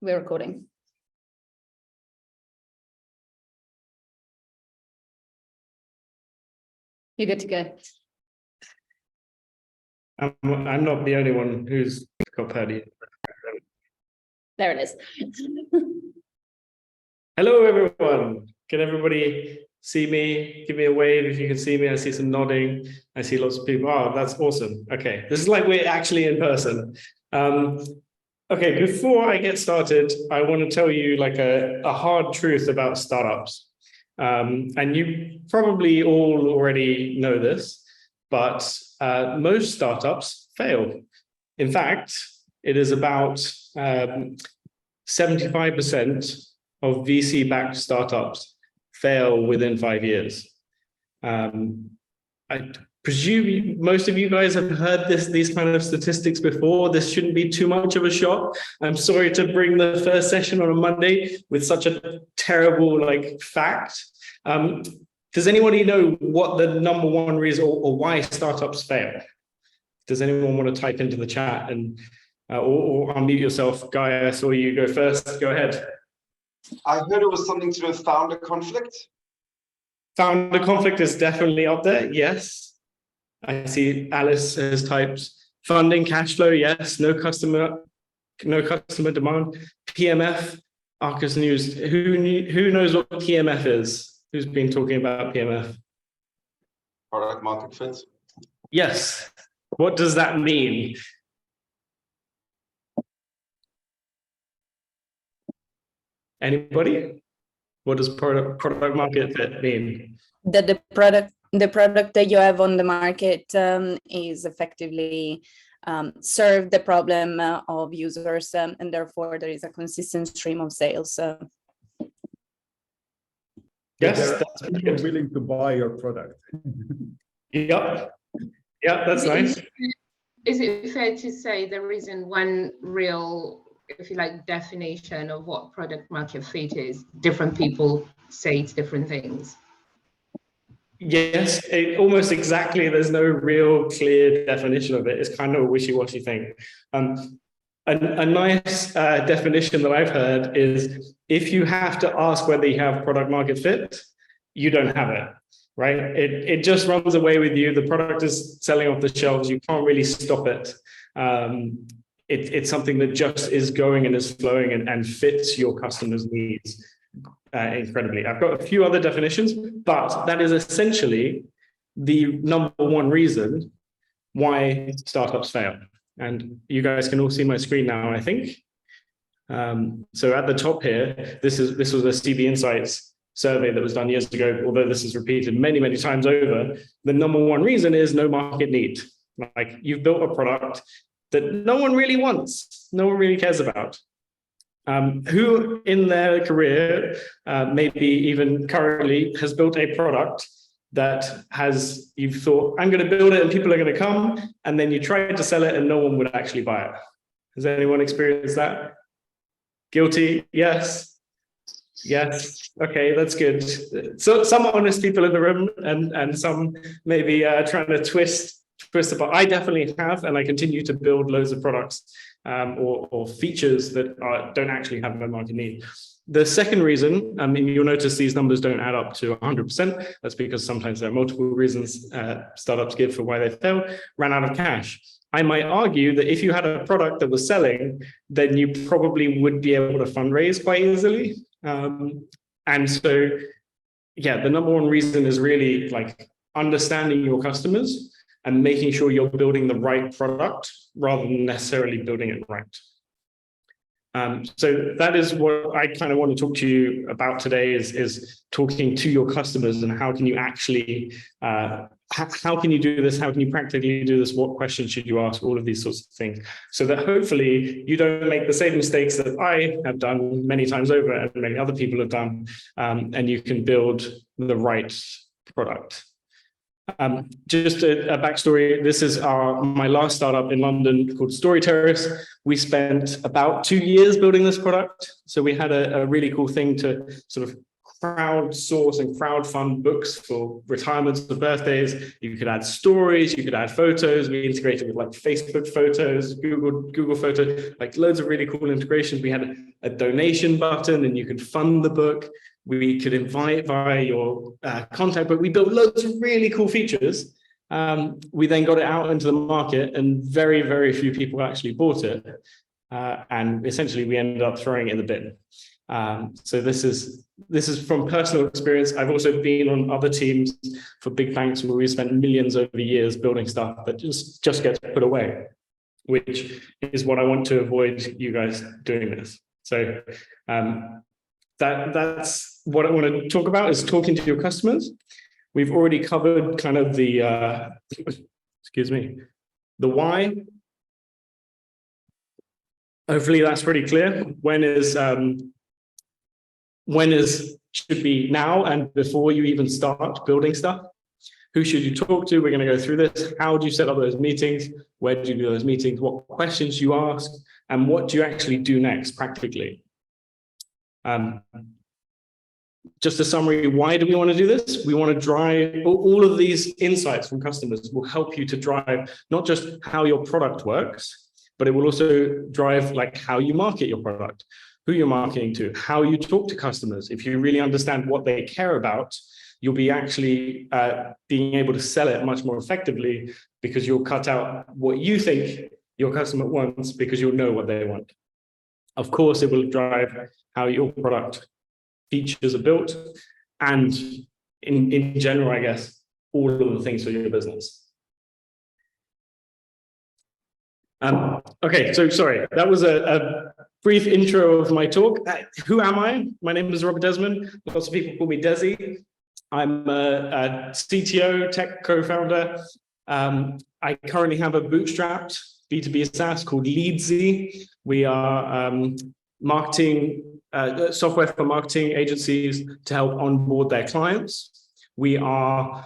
We're recording. You're good to go. I'm not the only one who's got Paddy. There it is. Hello, everyone. Can everybody see me? Give me a wave if you can see me. I see some nodding. I see lots of people. Oh, that's awesome. Okay, this is like we're actually in person. Okay, before I get started, I want to tell you like a hard truth about startups. And you probably all already know this, but most startups fail. In fact, it is about 75% of VC-backed startups fail within 5 years. I presume most of you guys have heard these kind of statistics before. This shouldn't be too much of a shock. I'm sorry to bring the first session on a Monday with such a terrible fact. Does anybody know what the number one reason or why startups fail? Does anyone want to type into the chat and or unmute yourself? Guy, I saw you go first. Go ahead. I heard it was something to do with founder conflict. Founder conflict is definitely up there. Yes. I see Alice has typed funding, cash flow. Yes. No customer demand. PMF, Arcus News. Who knows what PMF is? Who's been talking about PMF? Product market fit. Yes. What does that mean? Anybody? What does product market fit mean? That the product that you have on the market is effectively serve the problem of users, and therefore there is a consistent stream of sales. Yes, people willing to buy your product. Yeah, that's nice. Is it fair to say there isn't one real, if you like, definition of what product market fit is? Different people say it's different things. Yes, almost exactly. There's no real clear definition of it. It's kind of a wishy-washy thing. A nice definition that I've heard is if you have to ask whether you have product market fit, you don't have it, right? It just runs away with you. The product is selling off the shelves. You can't really stop it. It's something that just is going and is flowing and fits your customers' needs incredibly. I've got a few other definitions, but that is essentially the number one reason why startups fail. And you guys can all see my screen now, I think. So at the top here, this was a CB Insights survey that was done years ago, although this is repeated many, many times over. The number one reason is no market need. Like you've built a product that no one really wants, no one really cares about. Who in their career, maybe even currently, has built a product that you've thought, I'm going to build it and people are going to come, and then you tried to sell it and no one would actually buy it? Has anyone experienced that? Guilty? Yes. Yes. Okay, that's good. So some honest people in the room and some maybe trying to twist it, but I definitely have, and I continue to build loads of products or features that don't actually have a market need. The second reason, and you'll notice these numbers don't add up to 100%. That's because sometimes there are multiple reasons startups give for why they fail. Ran out of cash. I might argue that if you had a product that was selling, then you probably would be able to fundraise quite easily. And so, yeah, the number one reason is really like understanding your customers and making sure you're building the right product rather than necessarily building it right. So that is what I kind of want to talk to you about today is talking to your customers and how can you actually, how can you do this? How can you practically do this? What questions should you ask? All of these sorts of things, so that hopefully you don't make the same mistakes that I have done many times over and many other people have done, and you can build the right product. Just a backstory. This is my last startup in London called Story Terrace. We spent about 2 years building this product. So we had a really cool thing to sort of crowdsource and crowdfund books for retirements or birthdays. You could add stories, you could add photos. We integrated with like Facebook photos, Google Photos, like loads of really cool integrations. We had a donation button and you could fund the book. We could invite via your contact book. We built loads of really cool features. We then got it out into the market and very, very few people actually bought it. And essentially we ended up throwing it in the bin. So this is from personal experience. I've also been on other teams for big banks where we spent millions over years building stuff that just gets put away, which is what I want to avoid you guys doing this. So that's what I want to talk about, is talking to your customers. We've already covered kind of the, excuse me, the why. Hopefully that's pretty clear. When should be now and before you even start building stuff. Who should you talk to? We're going to go through this. How do you set up those meetings? Where do you do those meetings? What questions you ask? And what do you actually do next practically? Just a summary, why do we want to do this? We want to drive all of these insights from customers will help you to drive not just how your product works, but it will also drive like how you market your product, who you're marketing to, how you talk to customers. If you really understand what they care about, you'll be actually being able to sell it much more effectively, because you'll cut out what you think your customer wants because you'll know what they want. Of course, it will drive how your product features are built, and in general, I guess, all of the things for your business. Okay, so sorry, that was a brief intro of my talk. Who am I? My name is Robert Desmond. Lots of people call me Desi. I'm a CTO, tech co-founder. I currently have a bootstrapped B2B SaaS called Leadsie. We are marketing software for marketing agencies to help onboard their clients. We are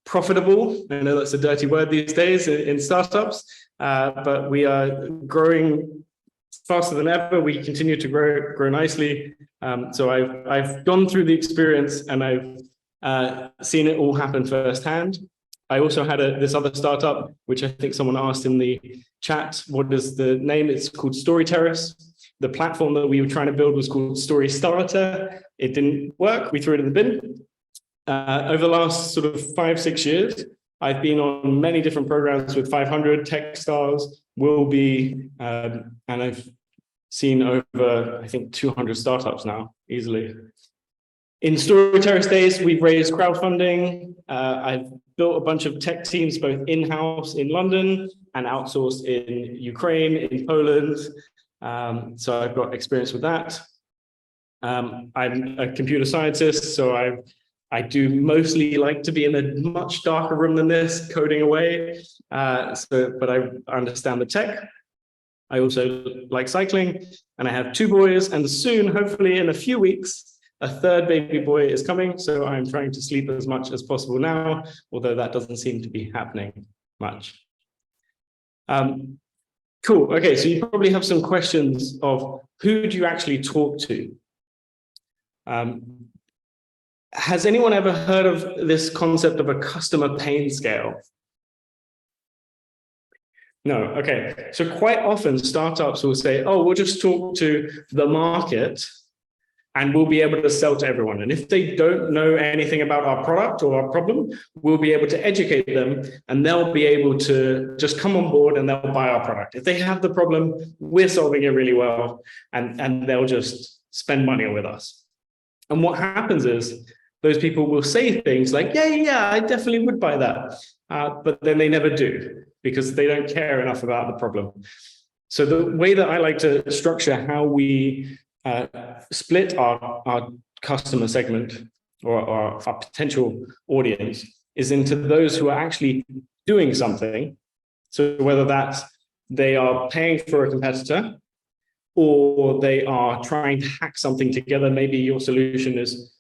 profitable. I know that's a dirty word these days in startups, but we are growing faster than ever. We continue to grow nicely. So I've gone through the experience and I've seen it all happen firsthand. I also had this other startup, which I think someone asked in the chat, what is the name? It's called Story Terrace. The platform that we were trying to build was called Story Starter. It didn't work. We threw it in the bin. Over the last sort of 5-6 years, I've been on many different programs with 500 tech stars, will be, and I've seen over, I think, 200 startups now, easily. In Story Terrace days, we've raised crowdfunding. I've built a bunch of tech teams, both in-house in London and outsourced in Ukraine, in Poland. So I've got experience with that. I'm a computer scientist, so I do mostly like to be in a much darker room than this, coding away. But I understand the tech. I also like cycling, and I have 2 boys, and soon, hopefully in a few weeks, a 3rd baby boy is coming. So I'm trying to sleep as much as possible now, although that doesn't seem to be happening much. Cool. Okay, so you probably have some questions of who do you actually talk to? Has anyone ever heard of this concept of a customer pain scale? No. Okay. So quite often startups will say, oh, we'll just talk to the market and we'll be able to sell to everyone. And if they don't know anything about our product or our problem, we'll be able to educate them and they'll be able to just come on board and they'll buy our product. If they have the problem, we're solving it really well, and they'll just spend money with us. And what happens is those people will say things like, yeah, I definitely would buy that. But then they never do because they don't care enough about the problem. So the way that I like to structure how we split our customer segment or our potential audience is into those who are actually doing something. So whether that's they are paying for a competitor or they are trying to hack something together. Maybe your solution is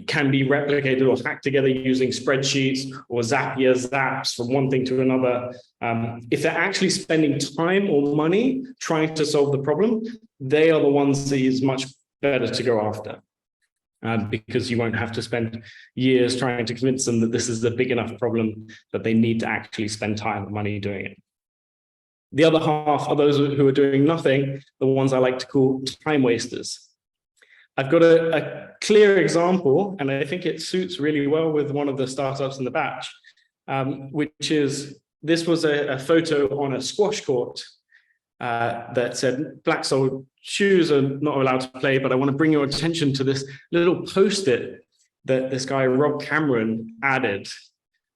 can be replicated or hacked together using spreadsheets or Zapier zaps from one thing to another. If they're actually spending time or money trying to solve the problem, they are the ones that is much better to go after. because you won't have to spend years trying to convince them that this is a big enough problem that they need to actually spend time and money doing it. The other half are those who are doing nothing, the ones I like to call time wasters. I've got a clear example, and I think it suits really well with one of the startups in the batch, which is, this was a photo on a squash court that said, black sole shoes are not allowed to play, but I want to bring your attention to this little post-it that this guy, Rob Cameron, added,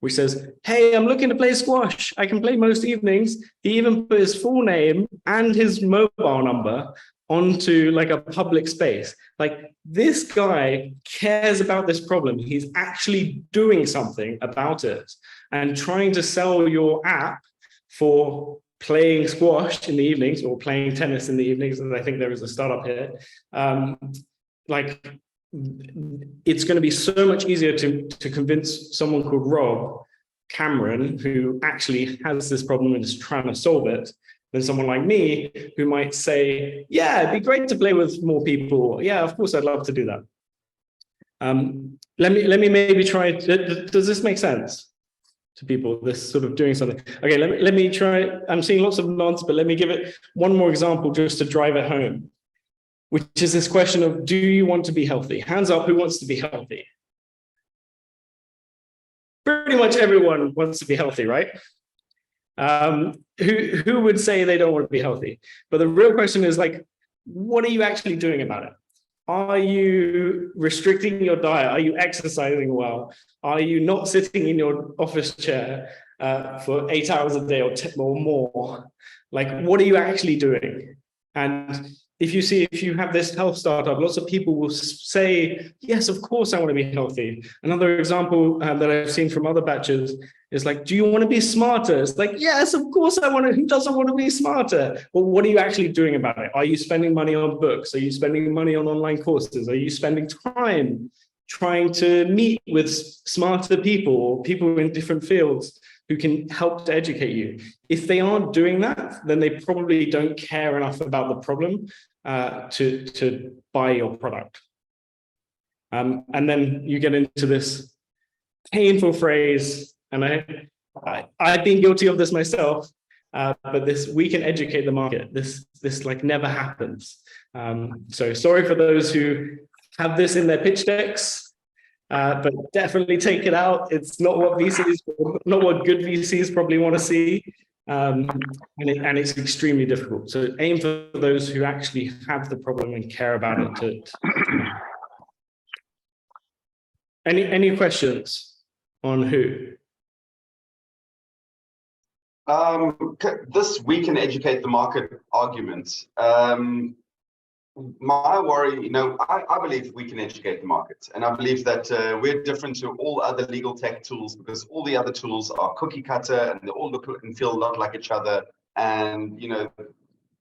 which says, hey, I'm looking to play squash. I can play most evenings. He even put his full name and his mobile number onto like a public space. Like, this guy cares about this problem. He's actually doing something about it and trying to sell your app for playing squash in the evenings or playing tennis in the evenings. And I think there is a startup here. Like, it's going to be so much easier to convince someone called Rob Cameron, who actually has this problem and is trying to solve it, than someone like me, who might say, yeah, it'd be great to play with more people. Yeah, of course, I'd love to do that. Let me maybe try. Does this make sense to people, this sort of doing something? Okay, let me try. I'm seeing lots of nods, but let me give it one more example just to drive it home, which is this question of, do you want to be healthy? Hands up, who wants to be healthy? Pretty much everyone wants to be healthy, right? Who would say they don't want to be healthy? But the real question is, like, what are you actually doing about it? Are you restricting your diet? Are you exercising well? Are you not sitting in your office chair for 8 hours a day or more? Like, what are you actually doing? And if you have this health startup, lots of people will say, yes, of course I want to be healthy. Another example that I've seen from other batches is like, do you want to be smarter? It's like, yes, of course I want to. Who doesn't want to be smarter? But what are you actually doing about it? Are you spending money on books? Are you spending money on online courses? Are you spending time trying to meet with smarter people or people in different fields who can help to educate you? If they aren't doing that, then they probably don't care enough about the problem to buy your product. And then you get into this painful phrase, and I've been guilty of this myself, but this, we can educate the market. This like never happens. So sorry for those who have this in their pitch decks, but definitely take it out. It's not what VCs, not what good VCs probably want to see. And it's extremely difficult. So aim for those who actually have the problem and care about it. Any questions on who? This we can educate the market argument. My worry, I believe we can educate the market, and I believe that we're different to all other legal tech tools, because all the other tools are cookie cutter and they all look and feel a lot like each other. And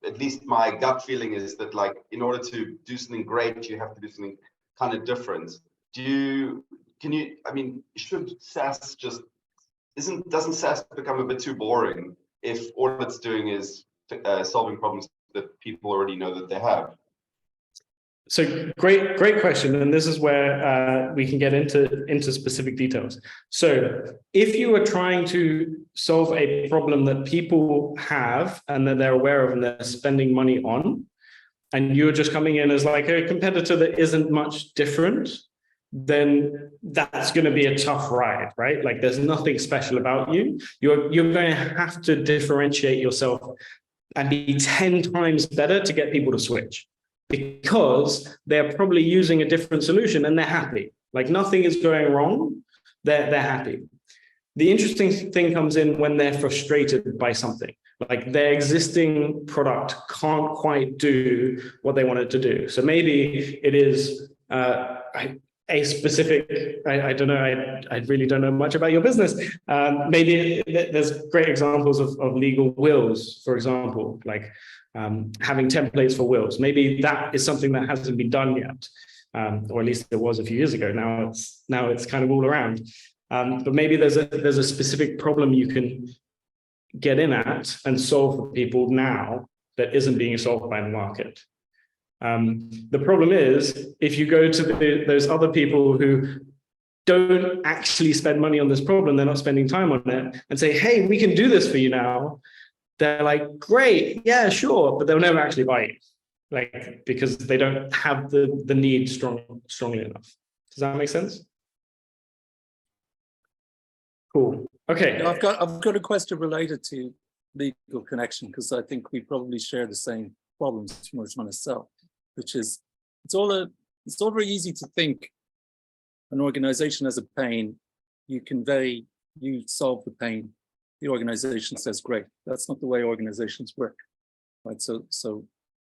at least my gut feeling is that, like, in order to do something great, you have to do something kind of different. Should SaaS just doesn't SaaS become a bit too boring if all it's doing is solving problems that people already know that they have? So great question, and this is where we can get into specific details. So if you are trying to solve a problem that people have and that they're aware of and they're spending money on, and you're just coming in as like a competitor that isn't much different, then that's going to be a tough ride, right? Like, there's nothing special about you. You're going to have to differentiate yourself and be 10 times better to get people to switch, because they're probably using a different solution and they're happy. Like, nothing is going wrong. They're happy. The interesting thing comes in when they're frustrated by something, like their existing product can't quite do what they want it to do. So maybe it is a specific, I don't know, I really don't know much about your business. Maybe there's great examples of legal wills, for example, like having templates for wills. Maybe that is something that hasn't been done yet, or at least it was a few years ago. Now it's kind of all around. But maybe there's a specific problem you can get in at and solve for people now that isn't being solved by the market. The problem is, if you go to those other people who don't actually spend money on this problem, they're not spending time on it, and say, hey, we can do this for you now, they're like, great, yeah, sure, but they'll never actually buy it, like, because they don't have the need strongly enough. Does that make sense? Cool. Okay. Now, I've got a question related to legal connection, because I think we probably share the same problems we're trying to sell, which is it's all very easy to think an organization has a pain, you solve the pain, the organization says great. That's not the way organizations work, right? So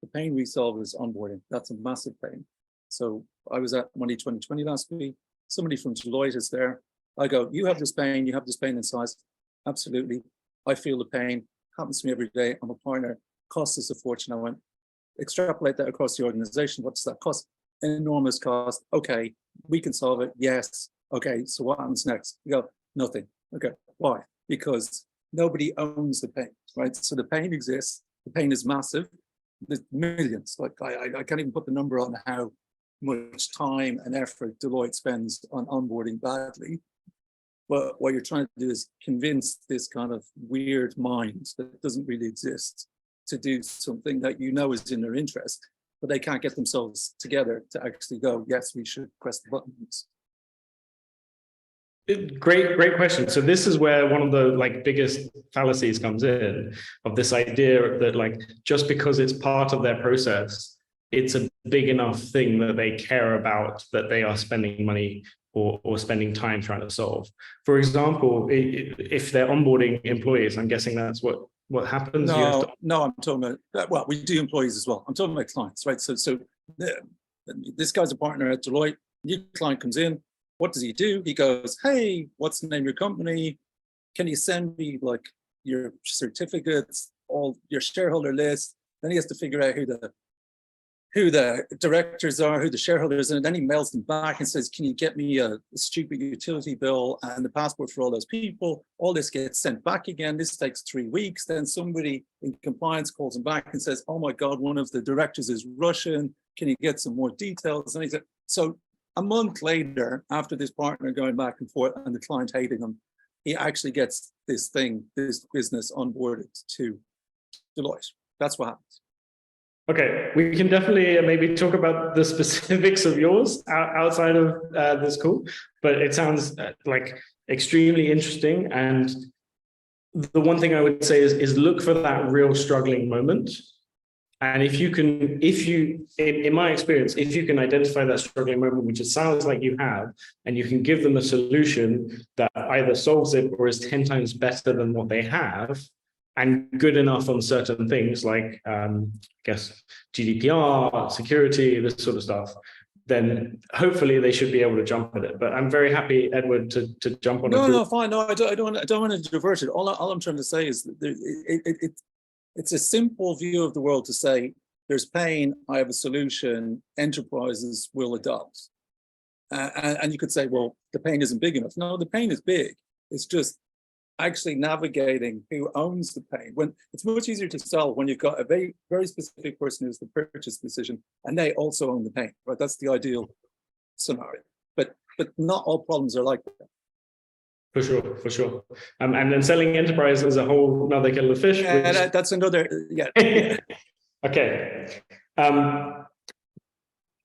the pain we solve is onboarding. That's a massive pain. So I was at Money 2020 last week. Somebody from Deloitte is there. I go, you have this pain in size. Absolutely. I feel the pain. Happens to me every day. I'm a partner. Costs us a fortune. I went, extrapolate that across the organization. What does that cost? Enormous cost. Okay, we can solve it. Yes. Okay, so what happens next? You go, nothing. Okay, why? Because nobody owns the pain, right? So the pain exists. The pain is massive. There's millions. Like I can't even put the number on how much time and effort Deloitte spends on onboarding badly. But what you're trying to do is convince this kind of weird mind that doesn't really exist to do something that you know is in their interest, but they can't get themselves together to actually go, yes, we should press the buttons. Great question. So this is where one of the biggest fallacies comes in, of this idea that just because it's part of their process, it's a big enough thing that they care about, that they are spending money or spending time trying to solve. For example, if they're onboarding employees, I'm guessing that's what happens. No, I'm talking about, well, we do employees as well. I'm talking about clients, right? So this guy's a partner at Deloitte. New client comes in. What does he do? He goes, hey, what's the name of your company? Can you send me your certificates, all your shareholder list? Then he has to figure out who the directors are, who the shareholders are, and then he mails them back and says, can you get me a stupid utility bill and the passport for all those people? All this gets sent back again. This takes 3 weeks. Then somebody in compliance calls him back and says, oh my God, one of the directors is Russian. Can you get some more details? And he said, so a month later, after this partner going back and forth and the client hating him, he actually gets this business onboarded to Deloitte. That's what happens. Okay, we can definitely maybe talk about the specifics of yours outside of this call, but it sounds extremely interesting. And the one thing I would say is look for that real struggling moment. And in my experience, if you can identify that struggling moment, which it sounds like you have, and you can give them a solution that either solves it or is 10 times better than what they have, and good enough on certain things like, GDPR, security, this sort of stuff, then hopefully they should be able to jump at it. But I'm very happy, Edward, to jump on. No, fine. No, I don't want to divert it. All I'm trying to say is that it's a simple view of the world to say, there's pain, I have a solution, enterprises will adopt. And you could say, well, the pain isn't big enough. No, the pain is big. It's just actually navigating who owns the pain. When it's much easier to solve when you've got a very, very specific person who's the purchase decision and they also own the pain, right? That's the ideal scenario. But not all problems are like that. For sure. And then selling enterprise is a whole another kettle of fish. Yeah, that's another, yeah. Okay.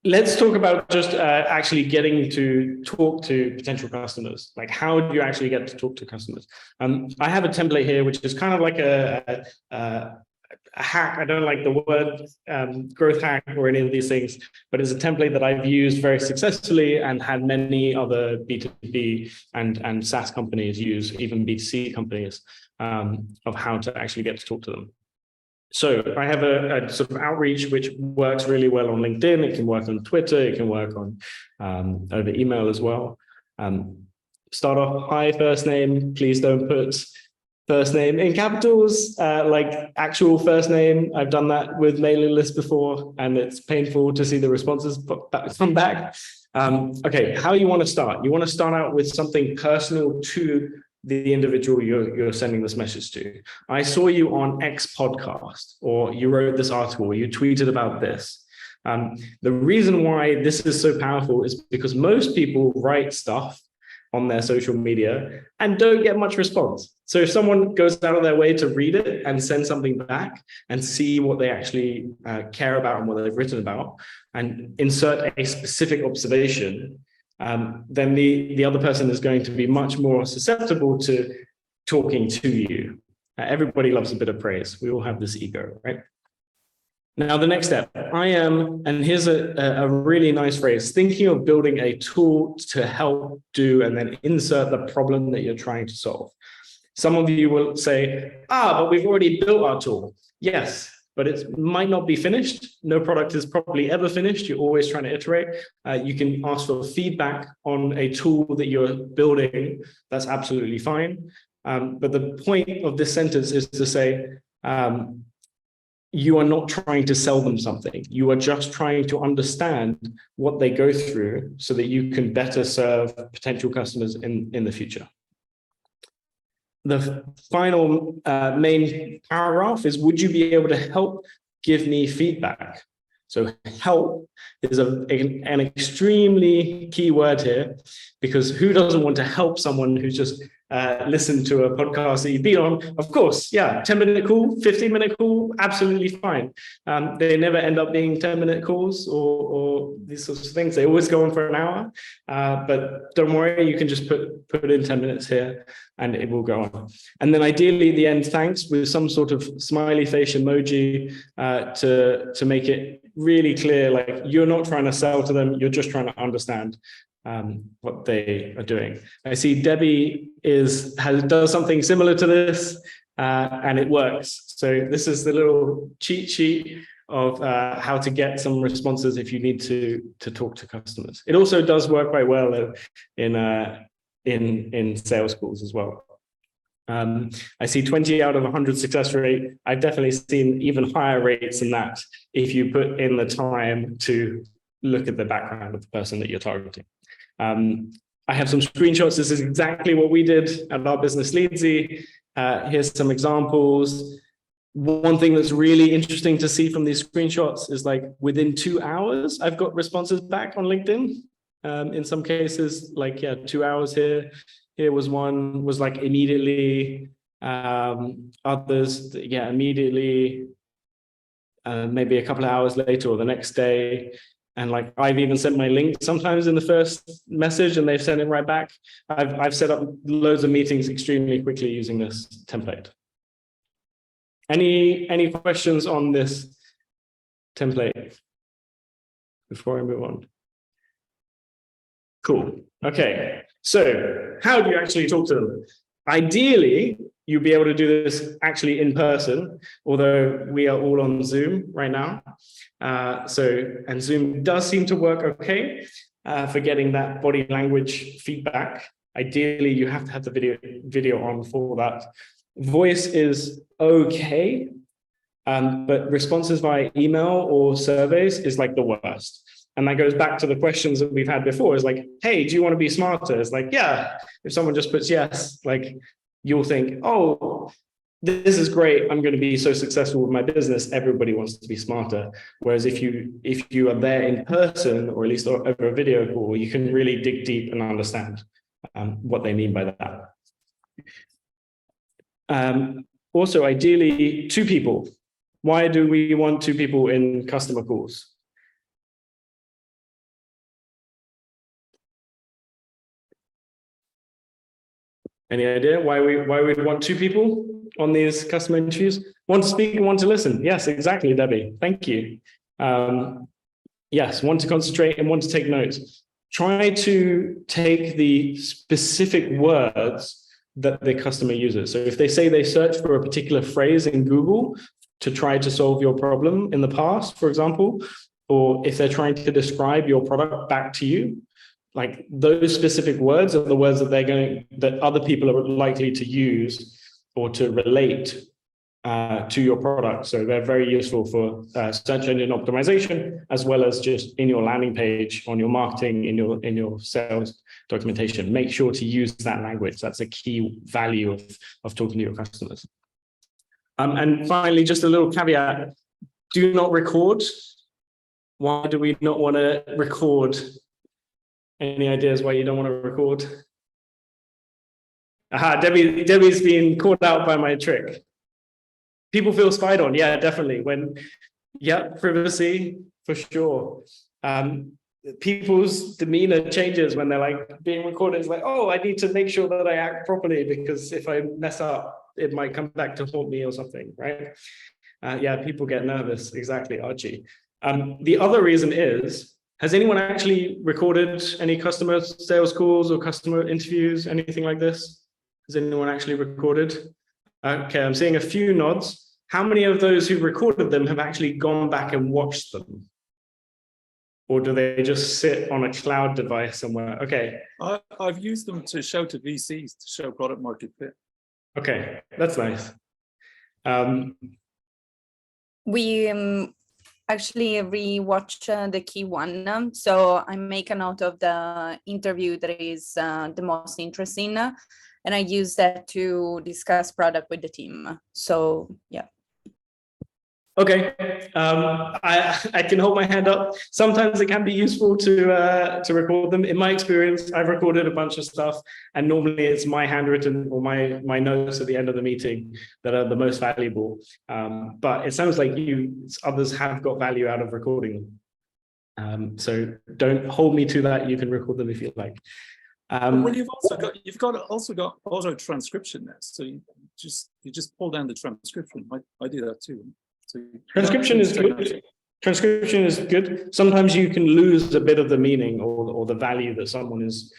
Let's talk about just actually getting to talk to potential customers. Like, how do you actually get to talk to customers? I have a template here, which is kind of like a hack. I don't like the word growth hack or any of these things, but it's a template that I've used very successfully and had many other B2B and SaaS companies use, even B2C companies, of how to actually get to talk to them. So I have a sort of outreach which works really well on LinkedIn. It can work on Twitter. It can work on over email as well. Start off, hi, first name. Please don't put first name in capitals, like actual first name. I've done that with mailing lists before, and it's painful to see the responses come back. Okay, how you want to start? You want to start out with something personal to the individual you're sending this message to. I saw you on X podcast, or you wrote this article, or you tweeted about this. The reason why this is so powerful is because most people write stuff on their social media and don't get much response. So if someone goes out of their way to read it and send something back and see what they actually care about and what they've written about and insert a specific observation, then the other person is going to be much more susceptible to talking to you. Everybody loves a bit of praise. We all have this ego, right? Now, the next step, I am, and here's a really nice phrase, thinking of building a tool to help do and then insert the problem that you're trying to solve. Some of you will say, but we've already built our tool. Yes, but it might not be finished. No product is probably ever finished. You're always trying to iterate. You can ask for feedback on a tool that you're building. That's absolutely fine. But the point of this sentence is to say, you are not trying to sell them something. You are just trying to understand what they go through so that you can better serve potential customers in the future. The final main paragraph is, would you be able to help give me feedback? So help is an extremely key word here, because who doesn't want to help someone who's just listened to a podcast that you've been on? Of course, yeah, 10-minute call, 15-minute call, absolutely fine. They never end up being 10-minute calls or these sorts of things. They always go on for an hour, but don't worry, you can just put in 10 minutes here and it will go on. And then ideally the end thanks with some sort of smiley face emoji to make it really clear, like you're not trying to sell to them, you're just trying to understand what they are doing. I see Debbie does something similar to this, and it works. So this is the little cheat sheet of how to get some responses if you need to talk to customers. It also does work quite well in sales calls as well. I see 20 out of 100 success rate. I've definitely seen even higher rates than that if you put in the time to look at the background of the person that you're targeting. I have some screenshots. This is exactly what we did at our business Leadsie. Here's some examples. One thing that's really interesting to see from these screenshots is like within 2 hours, I've got responses back on LinkedIn. In some cases, like, 2 hours here. Here was one, was like immediately, others, immediately, maybe a couple of hours later or the next day. And like, I've even sent my link sometimes in the first message and they've sent it right back. I've set up loads of meetings extremely quickly using this template. Any questions on this template before I move on? Cool. Okay. So how do you actually talk to them? Ideally, you'll be able to do this actually in person, although we are all on Zoom right now. And Zoom does seem to work okay for getting that body language feedback. Ideally, you have to have the video on for that. Voice is okay, but responses via email or surveys is like the worst. And that goes back to the questions that we've had before. Is like, hey, do you want to be smarter? It's like, yeah. If someone just puts yes, like you'll think, oh, this is great. I'm going to be so successful with my business. Everybody wants to be smarter. Whereas if you are there in person, or at least over a video call, you can really dig deep and understand what they mean by that. Also, ideally, 2 people. Why do we want 2 people in customer calls? Any idea why we'd want 2 people on these customer interviews? One to speak and one to listen. Yes, exactly, Debbie. Thank you. Yes, one to concentrate and one to take notes. Try to take the specific words that the customer uses. So if they say they search for a particular phrase in Google to try to solve your problem in the past, for example, or if they're trying to describe your product back to you, like those specific words are the words that other people are likely to use or to relate to your product. So they're very useful for search engine optimization, as well as just in your landing page, on your marketing, in your sales documentation. Make sure to use that language. That's a key value of talking to your customers. And finally, just a little caveat: do not record Why do we not want to record? Any ideas why you don't want to record? Aha, Debbie's been caught out by my trick. People feel spied on. Yeah, definitely. Privacy for sure. People's demeanor changes when they're like being recorded. It's like, oh, I need to make sure that I act properly because if I mess up, it might come back to haunt me or something, right? People get nervous. Exactly, Archie. The other reason is, has anyone actually recorded any customer sales calls or customer interviews, anything like this? Has anyone actually recorded? Okay, I'm seeing a few nods. How many of those who recorded them have actually gone back and watched them? Or do they just sit on a cloud device somewhere? Okay. I've used them to show to VCs to show product market fit. Okay, that's nice. We actually rewatch the key one. So I make a note of the interview that is the most interesting, and I use that to discuss product with the team. So yeah. Okay, I can hold my hand up. Sometimes it can be useful to record them. In my experience, I've recorded a bunch of stuff, and normally it's my handwritten or my notes at the end of the meeting that are the most valuable. But it sounds like others have got value out of recording them. So don't hold me to that. You can record them if you like. Well, you've also got auto transcription there. So you just pull down the transcription. I do that too. So transcription is good. Transcription is good. Sometimes you can lose a bit of the meaning or the value that someone is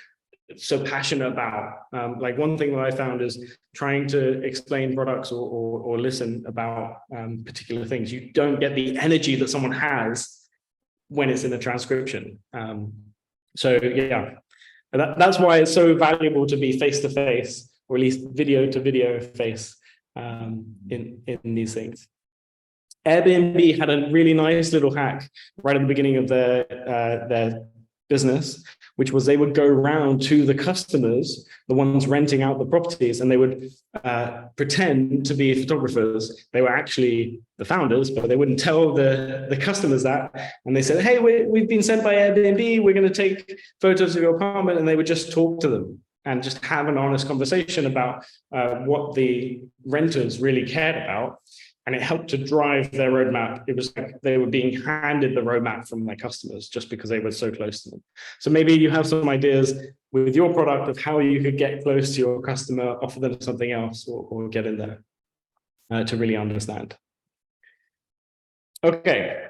so passionate about. Like one thing that I found is trying to explain products or listen about particular things. You don't get the energy that someone has when it's in a transcription. So yeah, that's why it's so valuable to be face-to-face, or at least video-to-video face in these things. Airbnb had a really nice little hack right at the beginning of their business, which was they would go around to the customers, the ones renting out the properties, and they would pretend to be photographers. They were actually the founders, but they wouldn't tell the customers that. And they said, hey, we've been sent by Airbnb, we're going to take photos of your apartment. And they would just talk to them and just have an honest conversation about what the renters really cared about. And it helped to drive their roadmap. It was like they were being handed the roadmap from their customers just because they were so close to them. So maybe you have some ideas with your product of how you could get close to your customer, offer them something else, or get in there to really understand. Okay,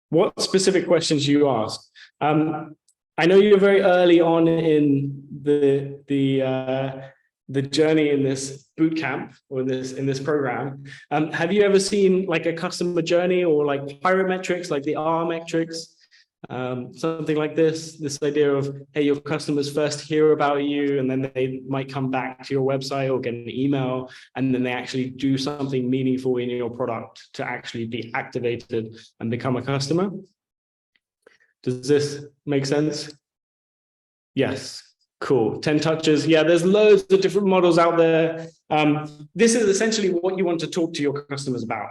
what specific questions you ask? I know you're very early on in the journey in this boot camp or in this program. Have you ever seen like a customer journey or like pirate metrics, like the R metrics, something like this idea of, hey, your customers first hear about you and then they might come back to your website or get an email, and then they actually do something meaningful in your product to actually be activated and become a customer? Does this make sense? Yes. Cool. 10 touches. Yeah, there's loads of different models out there. This is essentially what you want to talk to your customers about.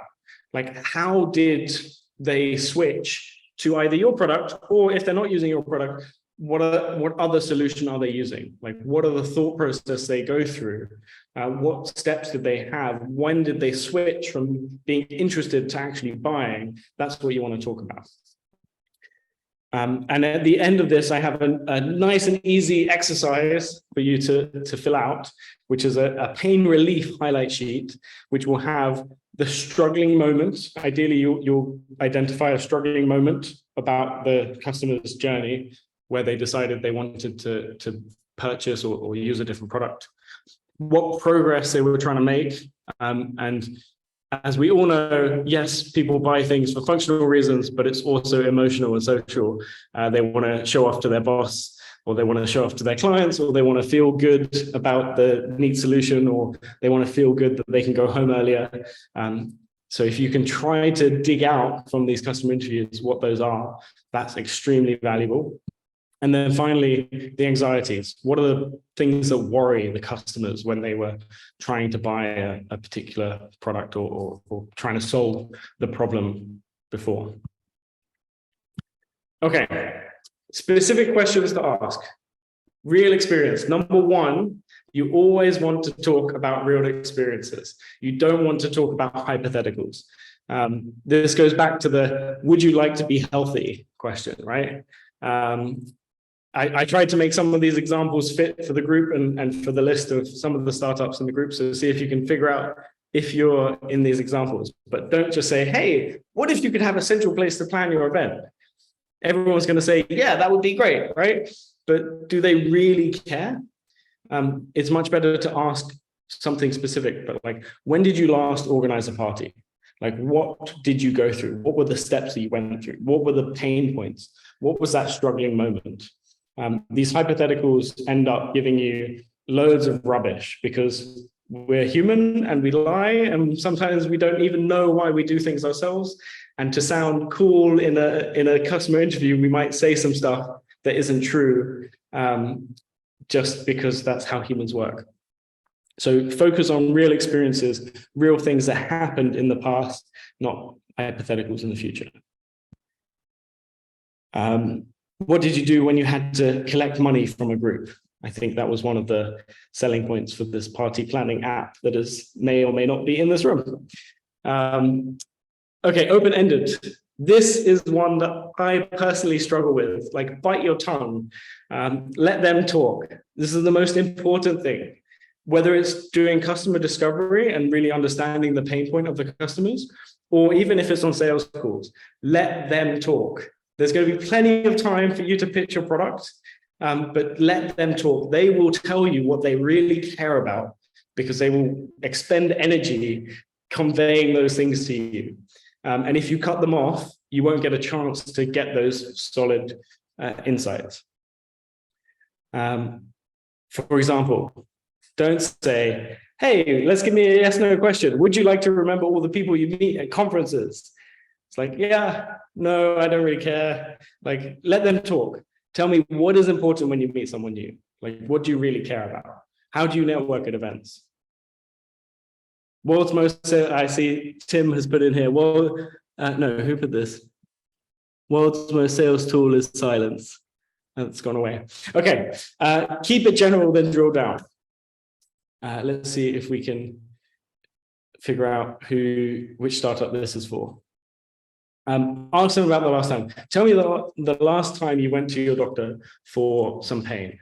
Like, how did they switch to either your product, or if they're not using your product, what other solution are they using? Like, what are the thought process they go through? What steps did they have? When did they switch from being interested to actually buying? That's what you want to talk about. And at the end of this, I have a nice and easy exercise for you to fill out, which is a pain relief highlight sheet, which will have the struggling moments. Ideally, you'll identify a struggling moment about the customer's journey where they decided they wanted to purchase or use a different product, what progress they were trying to make, and as we all know, yes, people buy things for functional reasons, but it's also emotional and social. They want to show off to their boss, or they want to show off to their clients, or they want to feel good about the neat solution, or they want to feel good that they can go home earlier. So if you can try to dig out from these customer interviews what those are, that's extremely valuable. And then finally, the anxieties. What are the things that worry the customers when they were trying to buy a particular product or trying to solve the problem before? Okay, specific questions to ask. Real experience. Number one, you always want to talk about real experiences. You don't want to talk about hypotheticals. This goes back to the would you like to be healthy question, right? I tried to make some of these examples fit for the group and for the list of some of the startups in the group. So see if you can figure out if you're in these examples, but don't just say, hey, what if you could have a central place to plan your event? Everyone's going to say, yeah, that would be great, right? But do they really care? It's much better to ask something specific, but like, when did you last organize a party? Like, what did you go through? What were the steps that you went through? What were the pain points? What was that struggling moment? These hypotheticals end up giving you loads of rubbish because we're human and we lie, and sometimes we don't even know why we do things ourselves. And to sound cool in a customer interview, we might say some stuff that isn't true, just because that's how humans work. So focus on real experiences, real things that happened in the past, not hypotheticals in the future. What did you do when you had to collect money from a group? I think that was one of the selling points for this party planning app that may or may not be in this room. Okay, open-ended. This is one that I personally struggle with, like bite your tongue, let them talk. This is the most important thing. Whether it's doing customer discovery and really understanding the pain point of the customers, or even if it's on sales calls, let them talk. There's going to be plenty of time for you to pitch your product, but let them talk. They will tell you what they really care about because they will expend energy conveying those things to you. And if you cut them off, you won't get a chance to get those solid insights. For example, don't say, hey, let's give me a yes, no question. Would you like to remember all the people you meet at conferences? It's like, yeah, no, I don't really care. Like, let them talk. Tell me what is important when you meet someone new. Like, what do you really care about? How do you network at events? World's most, I see Tim has put in here. Well, no, who put this? World's most sales tool is silence. It's gone away. Okay, keep it general, then drill down. Let's see if we can figure out which startup this is for. Ask them about the last time. Tell me the last time you went to your doctor for some pain,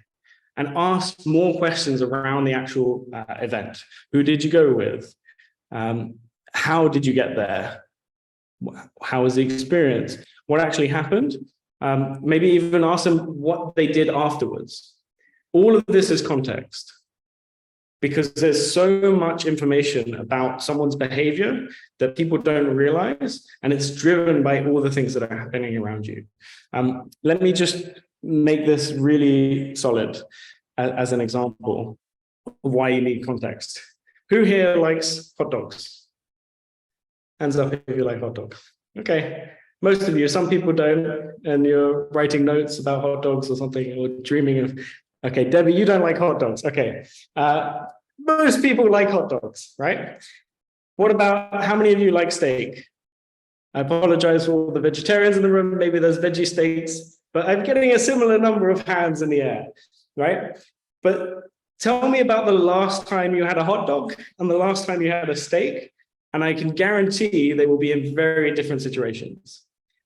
and ask more questions around the actual event. Who did you go with? How did you get there? How was the experience? What actually happened? Maybe even ask them what they did afterwards. All of this is context, because there's so much information about someone's behavior that people don't realize, and it's driven by all the things that are happening around you. Let me just make this really solid as an example of why you need context. Who here likes hot dogs? Hands up if you like hot dogs. Okay, most of you. Some people don't, and you're writing notes about hot dogs or something, or dreaming of. Okay, Debbie, you don't like hot dogs. Okay, most people like hot dogs, right? What about how many of you like steak? I apologize for all the vegetarians in the room. Maybe there's veggie steaks, but I'm getting a similar number of hands in the air, right? But tell me about the last time you had a hot dog and the last time you had a steak, and I can guarantee they will be in very different situations.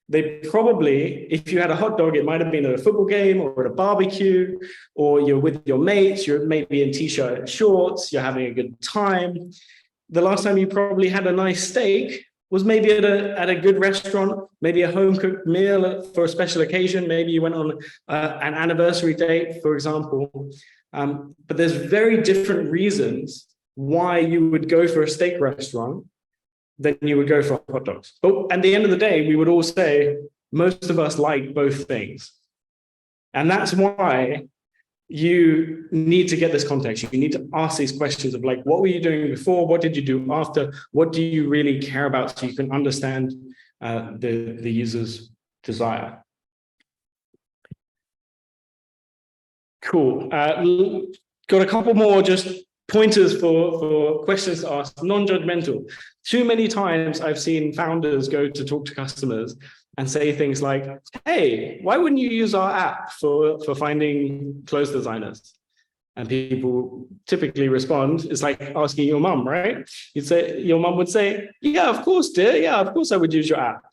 They probably, if you had a hot dog, it might have been at a football game or at a barbecue, or you're with your mates, you're maybe in t-shirt and shorts, you're having a good time. The last time you probably had a nice steak was maybe at a good restaurant, maybe a home-cooked meal for a special occasion. Maybe you went on an anniversary date, for example. But there's very different reasons why you would go for a steak restaurant than you would go for hot dogs. But at the end of the day, we would all say, most of us like both things. And that's why you need to get this context. You need to ask these questions of like, what were you doing before? What did you do after? What do you really care about, so you can understand the user's desire? Cool. Got a couple more just pointers for questions to ask, non-judgmental. Too many times I've seen founders go to talk to customers and say things like, hey, why wouldn't you use our app for finding clothes designers? And people typically respond, it's like asking your mum, right? You'd say, your mum would say, yeah, of course, dear. Yeah, of course I would use your app.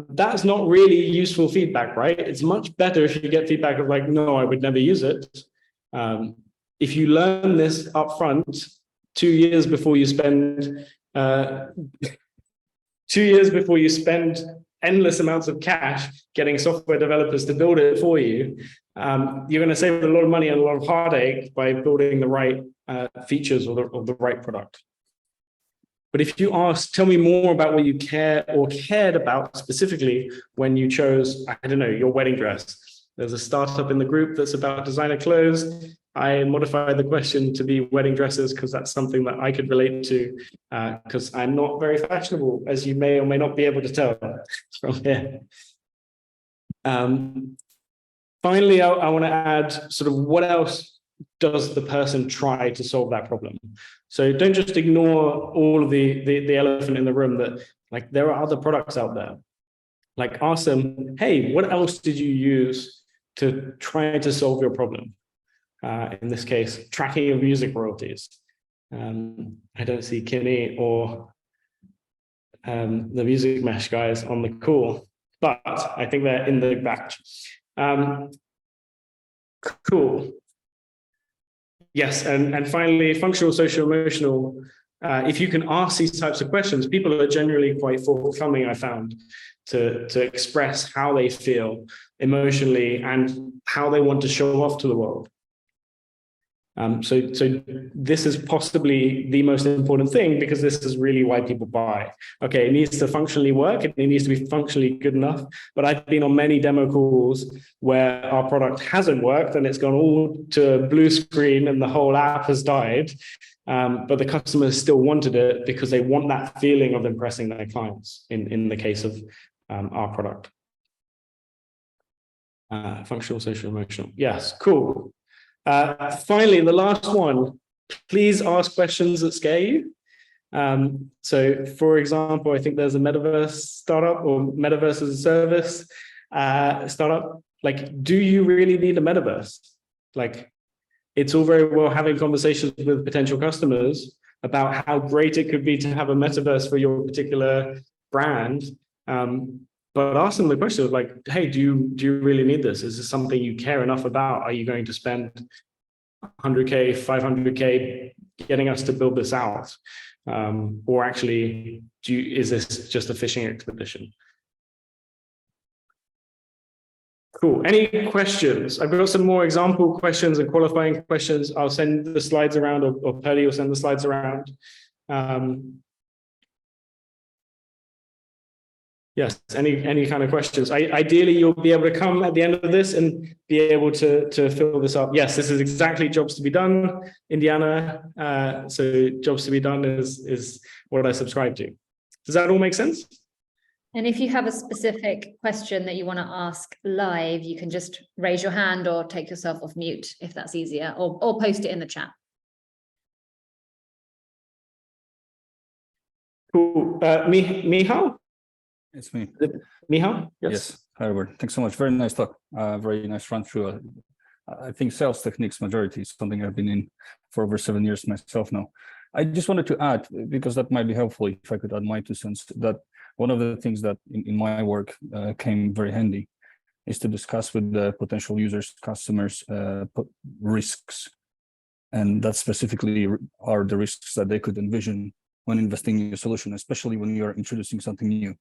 That's not really useful feedback, right? It's much better if you get feedback of like, no, I would never use it. If you learn this upfront, 2 years before you spend 2 years before you spend endless amounts of cash getting software developers to build it for you, you're going to save a lot of money and a lot of heartache by building the right features or the right product. But if you ask, tell me more about what you care or cared about specifically when you chose, I don't know, your wedding dress. There's a startup in the group that's about designer clothes. I modified the question to be wedding dresses because that's something that I could relate to because I'm not very fashionable, as you may or may not be able to tell from here. Finally, I want to add sort of what else does the person try to solve that problem? So don't just ignore all of the elephant in the room that like there are other products out there. Like ask them, hey, what else did you use to try to solve your problem? In this case, tracking of music royalties. I don't see Kinney or the Music Mesh guys on the call, but I think they're in the batch. Cool. Yes, and finally, functional, social, emotional. If you can ask these types of questions, people are generally quite forthcoming, I found, to express how they feel emotionally and how they want to show off to the world. So this is possibly the most important thing because this is really why people buy. Okay, it needs to functionally work, it needs to be functionally good enough, but I've been on many demo calls where our product hasn't worked and it's gone all to a blue screen and the whole app has died, but the customers still wanted it because they want that feeling of impressing their clients in the case of our product. Functional, social, emotional. Yes, cool. Finally, the last one, please ask questions that scare you. So for example, I think there's a metaverse startup or metaverse as a service startup. Like, do you really need a metaverse? Like, it's all very well having conversations with potential customers about how great it could be to have a metaverse for your particular brand. But ask them the question of like, hey, do you really need this? Is this something you care enough about? Are you going to spend 100K, 500K getting us to build this out? Or actually, is this just a fishing expedition? Cool. Any questions? I've got some more example questions and qualifying questions. I'll send the slides around, or Perdy will send the slides around. Yes, any kind of questions? Ideally, you'll be able to come at the end of this and be able to fill this up. Yes, this is exactly jobs to be done, Indiana. So jobs to be done is what I subscribe to. Does that all make sense? And if you have a specific question that you want to ask live, you can just raise your hand or take yourself off mute if that's easier, or post it in the chat. Cool. Michal? It's me. Michal? Yes. Hi, Robert. Thanks so much. Very nice talk. Very nice run through. I think sales techniques majority is something I've been in for over 7 years myself now. I just wanted to add, because that might be helpful if I could add my 2 cents, that one of the things that in my work came very handy is to discuss with the potential users, customers, risks. And that specifically are the risks that they could envision when investing in a solution, especially when you're introducing something new.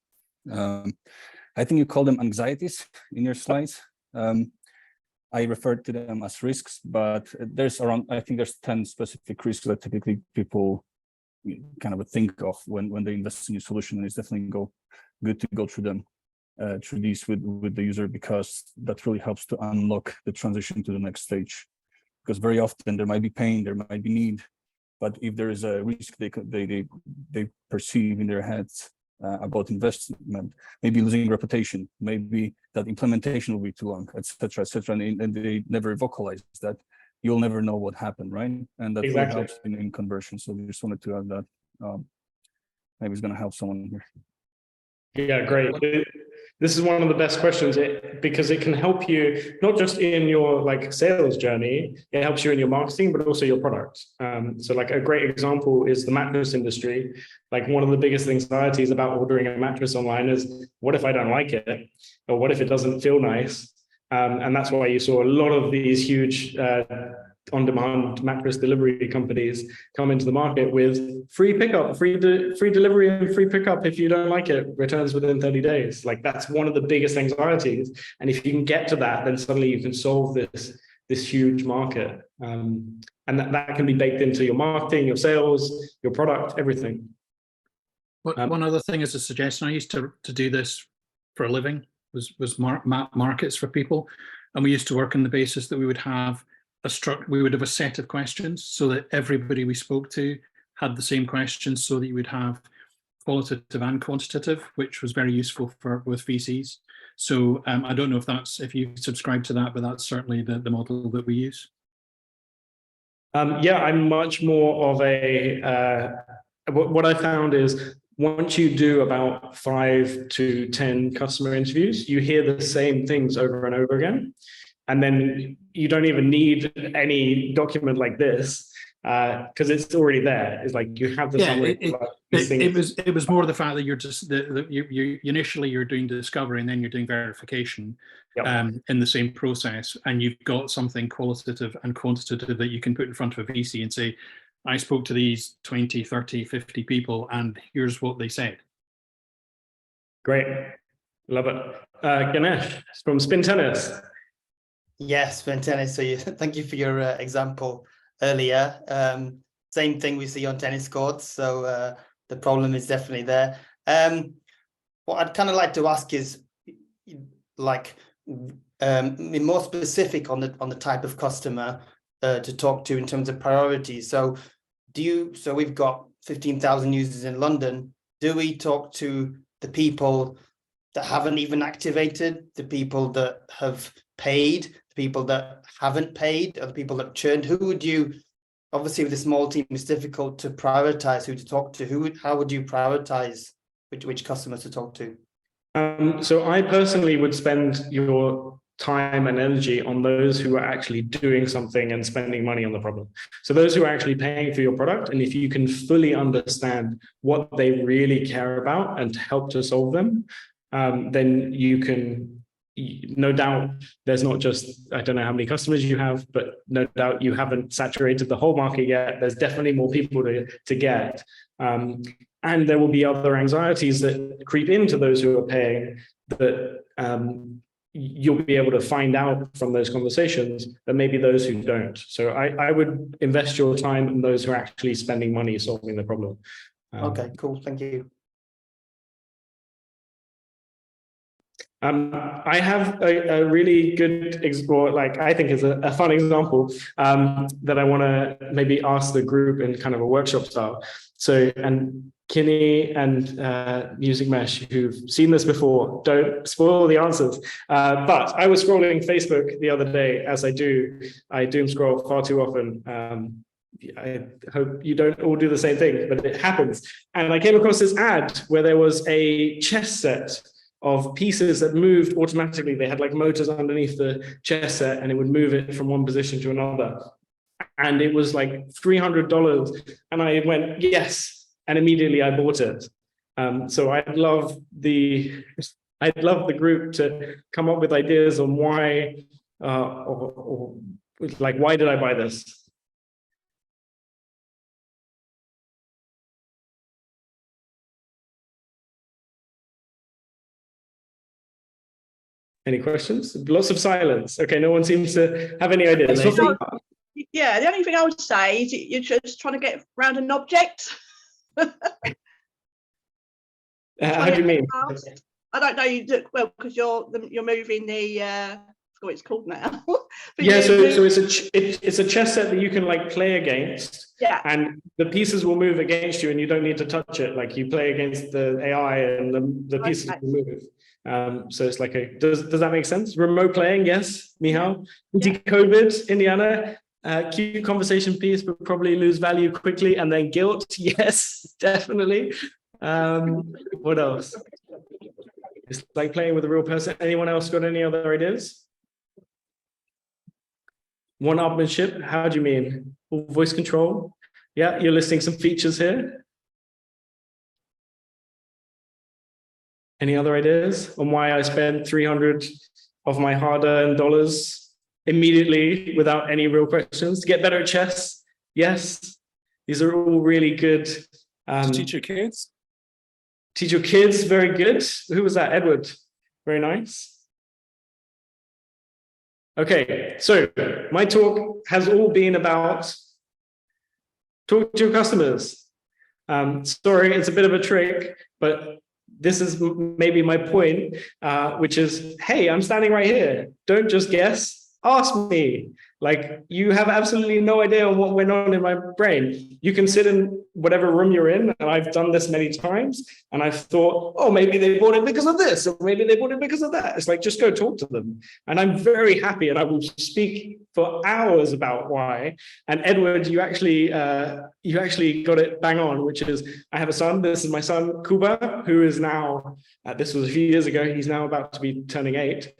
I think you call them anxieties in your slides. I referred to them as risks, but I think there's 10 specific risks that typically people kind of think of when they invest in a solution, and it's definitely good to go through them, through these with the user, because that really helps to unlock the transition to the next stage. Because very often there might be pain, there might be need, but if there is a risk they perceive in their heads about investment, maybe losing reputation, maybe that implementation will be too long, etc., and they never vocalize that, you'll never know what happened, right? And that really helps in conversion. So we just wanted to add that. Maybe it's going to help someone here. Yeah, great. This is one of the best questions because it can help you not just in your like sales journey, it helps you in your marketing, but also your product. So like a great example is the mattress industry. Like one of the biggest anxieties about ordering a mattress online is, what if I don't like it? Or what if it doesn't feel nice? And that's why you saw a lot of these huge on-demand mattress delivery companies come into the market with free pickup, free delivery and free pickup. If you don't like it, returns within 30 days. Like that's one of the biggest anxieties. And if you can get to that, then suddenly you can solve this huge market. And that can be baked into your marketing, your sales, your product, everything. One other thing as a suggestion, I used to do this for a living, was map markets for people. And we used to work on the basis that we would have a set of questions so that everybody we spoke to had the same questions, so that you would have qualitative and quantitative, which was very useful with VCs. So I don't know if you subscribe to that, but that's certainly the model that we use. Yeah, I'm much more of a, what I found is once you do about 5 to 10 customer interviews, you hear the same things over and over again. And then you don't even need any document like this because it's already there. It's like you have the summary. It was more the fact that you're just you initially you're doing discovery and then you're doing verification. Yep. In the same process, and you've got something qualitative and quantitative that you can put in front of a VC and say, I spoke to these 20, 30, 50 people, and here's what they said. Great. Love it. Ganesh from Spin Tennis. Yes, Spin Tennis. So thank you for your example earlier. Same thing we see on tennis courts. So the problem is definitely there. What I'd kind of like to ask is, like, be more specific on the type of customer to talk to in terms of priorities. So we've got 15,000 users in London. Do we talk to the people that haven't even activated, the people that have paid, the people that haven't paid, or the people that churned? Who would you, obviously with a small team, it's difficult to prioritize who to talk to. How would you prioritize which customers to talk to? So I personally would spend your time and energy on those who are actually doing something and spending money on the problem. So those who are actually paying for your product, and if you can fully understand what they really care about and help to solve them, then you can, no doubt, there's not just, I don't know how many customers you have, but no doubt you haven't saturated the whole market yet. There's definitely more people to get. And there will be other anxieties that creep into those who are paying that you'll be able to find out from those conversations that maybe those who don't. So I would invest your time in those who are actually spending money solving the problem. Okay, cool. Thank you. I have a really good example, like I think is a fun example that I want to maybe ask the group in kind of a workshop style. So, and Kinney and Music Mesh, who've seen this before, don't spoil the answers. But I was scrolling Facebook the other day, as I doom scroll far too often. I hope you don't all do the same thing, but it happens. And I came across this ad where there was a chess set of pieces that moved automatically. They had like motors underneath the chess set, and it would move it from one position to another. And it was like $300. And I went, yes. And immediately I bought it. So I'd love the group to come up with ideas on why, or like, why did I buy this? Any questions? Lots of silence. Okay, no one seems to have any ideas. Yeah, the only thing I would say is you're just trying to get around an object. How do you mean? I don't know. You do well because you're moving the. I forgot what it's called now. Yeah, so it's a chess set that you can like play against. Yeah. And the pieces will move against you, and you don't need to touch it. Like you play against the AI, and the pieces will move. So it's like does that make sense? Remote playing, yes, Michal. Yeah. COVID, Indiana. Cute conversation piece, but probably lose value quickly. And then guilt, yes, definitely. What else? It's like playing with a real person. Anyone else got any other ideas? One-upmanship, how do you mean? Voice control? Yeah, you're listing some features here. Any other ideas on why I spent 300 of my hard-earned dollars immediately without any real questions to get better at chess? Yes, these are all really good. To teach your kids? Teach your kids, very good. Who was that? Edward. Very nice. Okay, so my talk has all been about talk to your customers. Sorry, it's a bit of a trick, but this is maybe my point, which is, hey, I'm standing right here. Don't just guess, ask me. Like, you have absolutely no idea on what went on in my brain. You can sit in whatever room you're in, and I've done this many times, and I've thought, oh, maybe they bought it because of this, or maybe they bought it because of that. It's like, just go talk to them. And I'm very happy, and I will speak for hours about why. And Edward, you actually got it bang on, which is, I have a son. This is my son, Kuba, who is now, this was a few years ago, he's now about to be turning 8.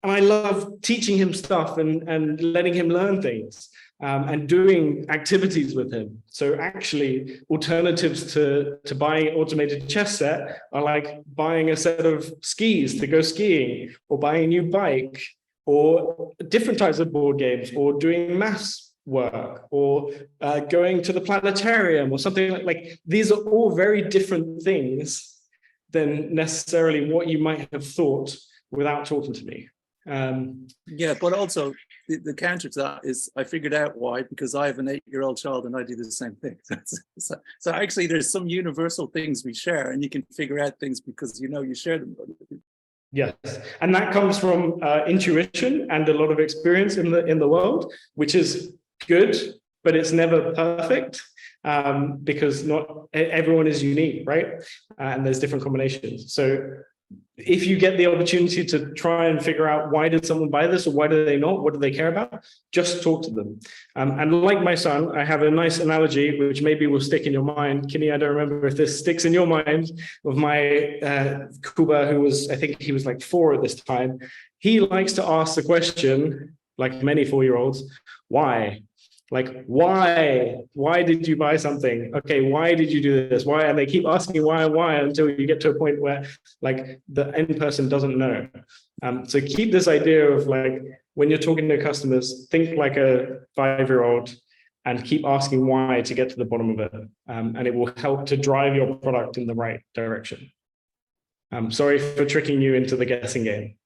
And I love teaching him stuff and letting him learn things and doing activities with him. So actually, alternatives to buying an automated chess set are like buying a set of skis to go skiing, or buying a new bike, or different types of board games, or doing maths work, or going to the planetarium, or something like these are all very different things than necessarily what you might have thought without talking to me. Yeah, but also the counter to that is I figured out why, because I have an 8-year-old child and I do the same thing. So actually there's some universal things we share, and you can figure out things because you share them. Yes, and that comes from intuition and a lot of experience in the world, which is good, but it's never perfect, because not everyone is unique, right? And there's different combinations. So if you get the opportunity to try and figure out why did someone buy this, or why do they not, what do they care about, just talk to them. And like my son, I have a nice analogy which maybe will stick in your mind. Kinney, I don't remember if this sticks in your mind, of my Kuba, who was, I think he was like 4 at this time. He likes to ask the question, like many 4-year-olds, why? Like, why did you buy something? Okay, why did you do this? Why? And they keep asking why, until you get to a point where like the end person doesn't know. So keep this idea of like, when you're talking to customers, think like a 5-year-old and keep asking why to get to the bottom of it. And it will help to drive your product in the right direction. Sorry for tricking you into the guessing game.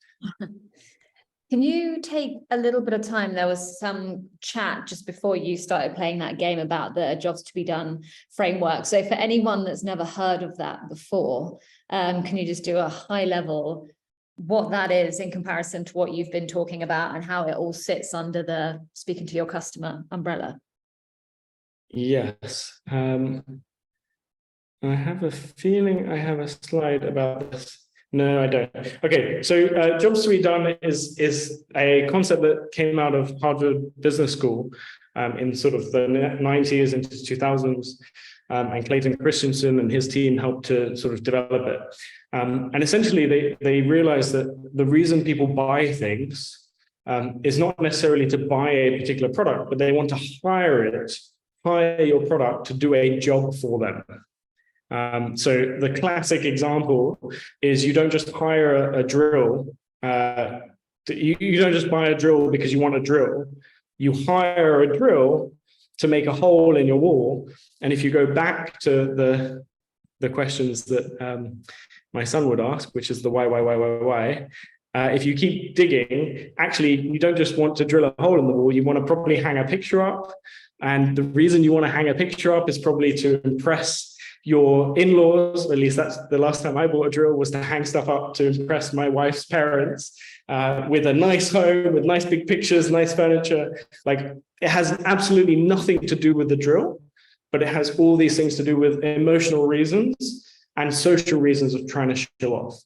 Can you take a little bit of time? There was some chat just before you started playing that game about the jobs to be done framework. So for anyone that's never heard of that before, can you just do a high level what that is in comparison to what you've been talking about, and how it all sits under the speaking to your customer umbrella? Yes. I have a feeling I have a slide about this. No, I don't. Okay, so jobs to be done is a concept that came out of Harvard Business School in sort of the 90s into 2000s, and Clayton Christensen and his team helped to sort of develop it. And essentially, they realized that the reason people buy things is not necessarily to buy a particular product, but they want to hire your product to do a job for them. So the classic example is you don't just hire a drill. You don't just buy a drill because you want a drill. You hire a drill to make a hole in your wall. And if you go back to the questions that my son would ask, which is the why, if you keep digging, actually, you don't just want to drill a hole in the wall. You want to probably hang a picture up. And the reason you want to hang a picture up is probably to impress your in-laws. At least that's the last time I bought a drill, was to hang stuff up to impress my wife's parents, with a nice home, with nice big pictures, nice furniture. Like, it has absolutely nothing to do with the drill, but it has all these things to do with emotional reasons and social reasons of trying to show off.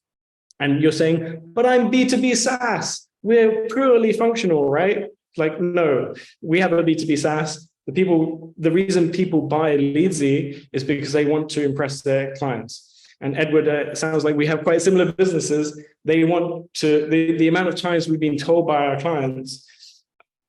And you're saying, but I'm B2B SaaS. We're purely functional, right? Like, no, we have a B2B SaaS. The reason people buy Leadsie is because they want to impress their clients. and Edward, it sounds like we have quite similar businesses. They want to, the amount of times we've been told by our clients,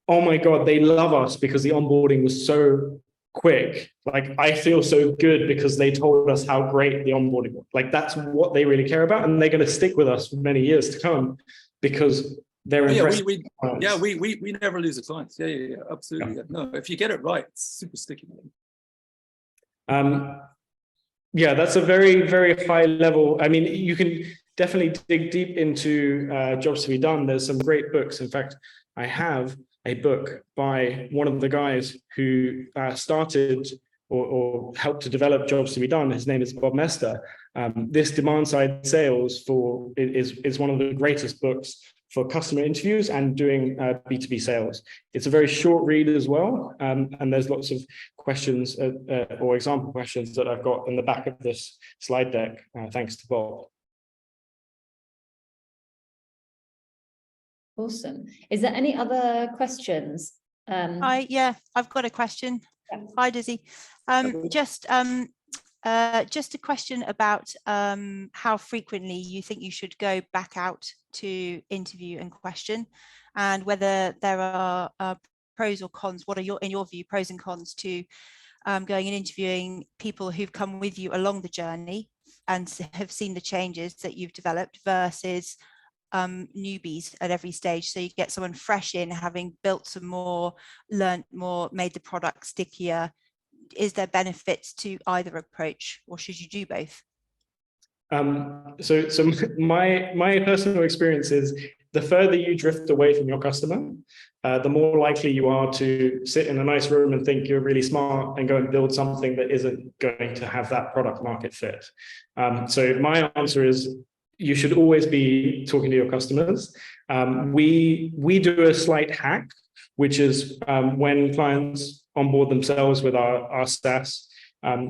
oh my God, they love us because the onboarding was so quick. Like, I feel so good because they told us how great the onboarding was. Like, that's what they really care about. And they're going to stick with us for many years to come because they're impressed. We never lose a client. Yeah, absolutely. Yeah. No, if you get it right, it's super sticky. Yeah, that's a very, very high level. I mean, you can definitely dig deep into jobs to be done. There's some great books. In fact, I have a book by one of the guys who started or helped to develop jobs to be done. His name is Bob Mester. This demand side sales is one of the greatest books for customer interviews and doing B2B sales. It's a very short read as well. And there's lots of questions or example questions that I've got in the back of this slide deck, thanks to Bob. Awesome. Is there any other questions? Yeah, I've got a question. Yeah. Hi, Dizzy. Just a question about how frequently you think you should go back out to interview and question, and whether there are pros or cons. What are in your view, pros and cons to going and interviewing people who've come with you along the journey and have seen the changes that you've developed versus newbies at every stage? So you get someone fresh in, having built some more, learned more, made the product stickier. Is there benefits to either approach, or should you do both? So my personal experience is the further you drift away from your customer, the more likely you are to sit in a nice room and think you're really smart and go and build something that isn't going to have that product market fit. So my answer is you should always be talking to your customers. We do a slight hack, which is when clients onboard themselves with our SaaS,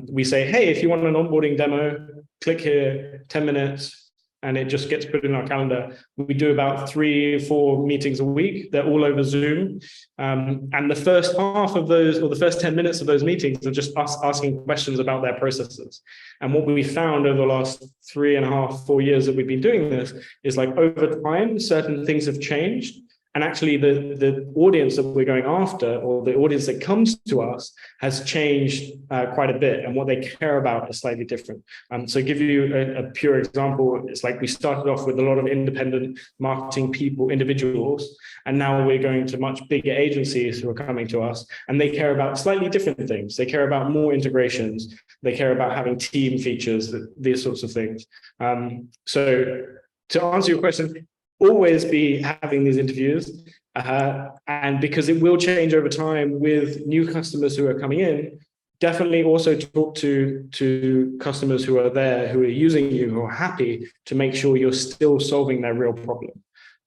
we say, hey, if you want an onboarding demo, click here, 10 minutes, and it just gets put in our calendar. We do about 3 or 4 meetings a week. They're all over Zoom. And the first half of those, or the first 10 minutes of those meetings, are just us asking questions about their processes. And what we found over the last 3.5, 4 years that we've been doing this is, like, over time, certain things have changed. And actually the audience that we're going after, or the audience that comes to us, has changed quite a bit, and what they care about is slightly different. So to give you a pure example, it's like we started off with a lot of independent marketing people, individuals, and now we're going to much bigger agencies who are coming to us, and they care about slightly different things. They care about more integrations. They care about having team features, these sorts of things. So to answer your question, always be having these interviews, and because it will change over time with new customers who are coming in, definitely also talk to customers who are there, who are using you, who are happy, to make sure you're still solving their real problem.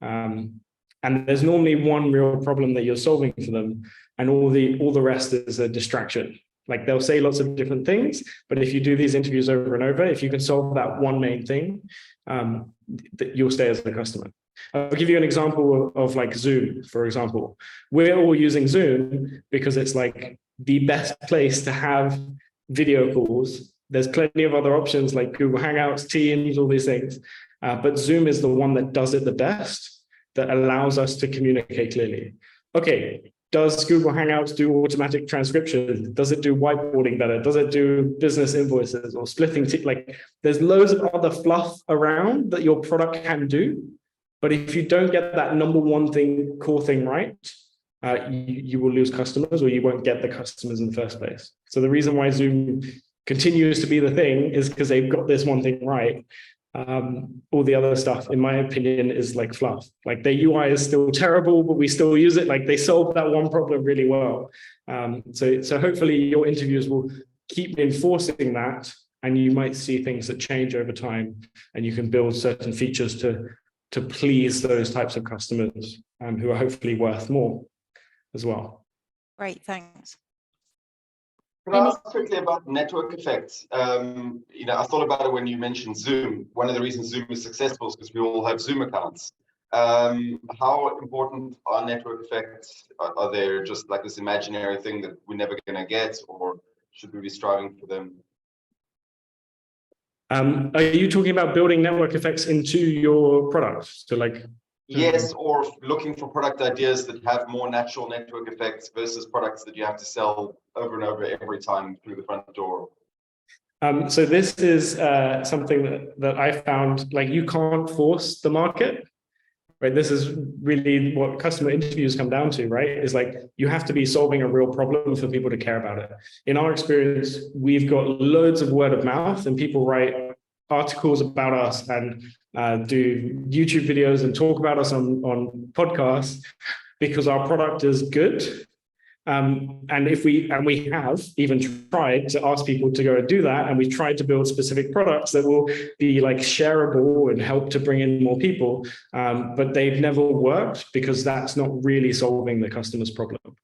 And there's normally one real problem that you're solving for them, and all the rest is a distraction. Like, they'll say lots of different things, but if you do these interviews over and over, if you can solve that one main thing, you'll stay as a customer. I'll give you an example of like Zoom, for example. We're all using Zoom because it's like the best place to have video calls. There's plenty of other options like Google Hangouts, Teams, all these things. But Zoom is the one that does it the best, that allows us to communicate clearly. Okay, does Google Hangouts do automatic transcription? Does it do whiteboarding better? Does it do business invoices or splitting? Like, there's loads of other fluff around that your product can do. But if you don't get that number one thing, core thing right, you will lose customers, or you won't get the customers in the first place. So the reason why Zoom continues to be the thing is because they've got this one thing right. All the other stuff, in my opinion, is like fluff. Like, their UI is still terrible, but we still use it. Like, they solve that one problem really well. So hopefully your interviews will keep enforcing that, and you might see things that change over time, and you can build certain features to please those types of customers, who are hopefully worth more as well. Great, thanks. Can I ask quickly about network effects? I thought about it when you mentioned Zoom. One of the reasons Zoom is successful is because we all have Zoom accounts. How important are network effects? Are they just like this imaginary thing that we're never going to get, or should we be striving for them? Are you talking about building network effects into your product? So like, yes, or looking for product ideas that have more natural network effects versus products that you have to sell over and over every time through the front door. So this is something that I found, like, you can't force the market, right? This is really what customer interviews come down to, right? Is like, you have to be solving a real problem for people to care about it. In our experience, we've got loads of word of mouth, and people write articles about us and do YouTube videos and talk about us on podcasts because our product is good. And we have even tried to ask people to go and do that, and we tried to build specific products that will be like shareable and help to bring in more people, but they've never worked because that's not really solving the customer's problem.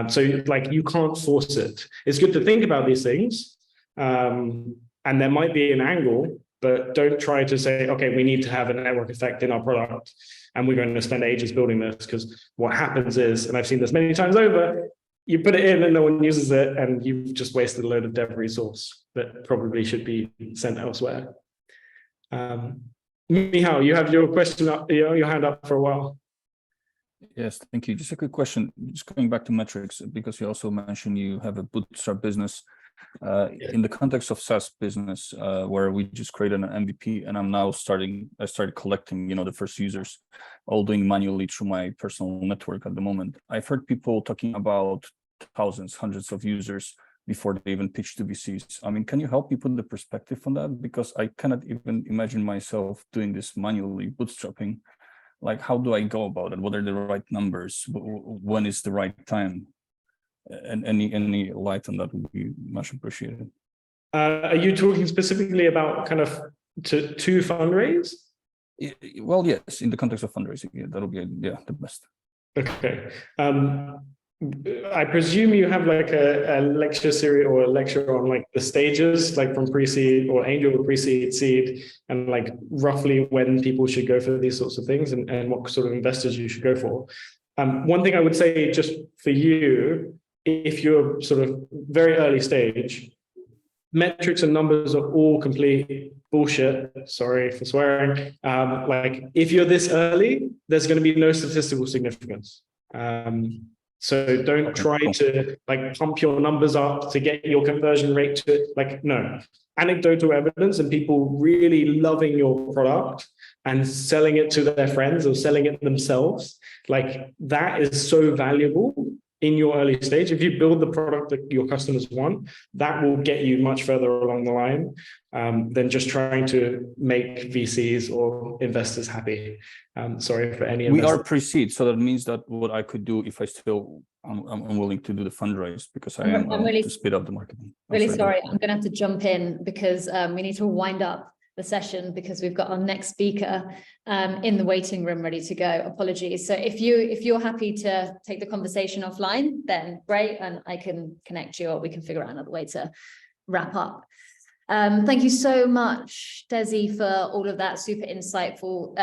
So like, you can't force it. It's good to think about these things, and there might be an angle, but don't try to say, okay, we need to have a network effect in our product and we're going to spend ages building this, because what happens is, and I've seen this many times over, you put it in and no one uses it, and you've just wasted a load of dev resource that probably should be sent elsewhere. Michal, you have your question up, your hand up for a while. Yes, thank you. Just a quick question, just going back to metrics, because you also mentioned you have a bootstrap business. In the context of SaaS business, where we just created an MVP, and I started collecting, the first users, all doing manually through my personal network at the moment. I've heard people talking about thousands, hundreds of users before they even pitch to VCs. I mean, can you help me put the perspective on that? Because I cannot even imagine myself doing this manually, bootstrapping. Like, how do I go about it? What are the right numbers? When is the right time? And any light on that would be much appreciated. Are you talking specifically about kind of to fundraise? Well, yes, in the context of fundraising, that'll be the best. Okay. I presume you have like a lecture series or a lecture on like the stages, like from pre-seed or angel to pre-seed, seed, and like roughly when people should go for these sorts of things, and what sort of investors you should go for. One thing I would say just for you, if you're sort of very early stage, metrics and numbers are all complete bullshit. Sorry for swearing. Like, if you're this early, there's going to be no statistical significance. So don't try to like pump your numbers up to get your conversion rate to like, no. Anecdotal evidence and people really loving your product and selling it to their friends or selling it themselves, like that is so valuable in your early stage. If you build the product that your customers want, that will get you much further along the line than just trying to make VCs or investors happy. Sorry for any. We are pre-seed, so that means that what I could do if I'm willing to do the fundraise, because I'm really to speed up the marketing. Really sorry, I'm going to have to jump in because we need to wind up the session because we've got our next speaker in the waiting room ready to go. Apologies. So if you're happy to take the conversation offline, then great, and I can connect you, or we can figure out another way to wrap up. Thank you so much, Desi, for all of that super insightful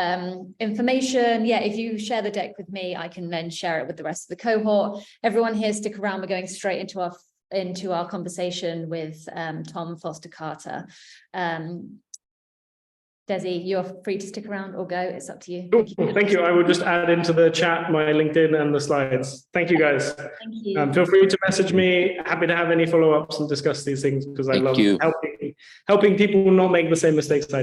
information. Yeah, if you share the deck with me, I can then share it with the rest of the cohort. Everyone here, stick around. We're going straight into our conversation with Tom Foster Carter. Desi, you're free to stick around or go. It's up to you. Thank you. I will just add into the chat my LinkedIn and the slides. Thank you, guys. Thank you. Feel free to message me. Happy to have any follow-ups and discuss these things because I love helping people not make the same mistakes I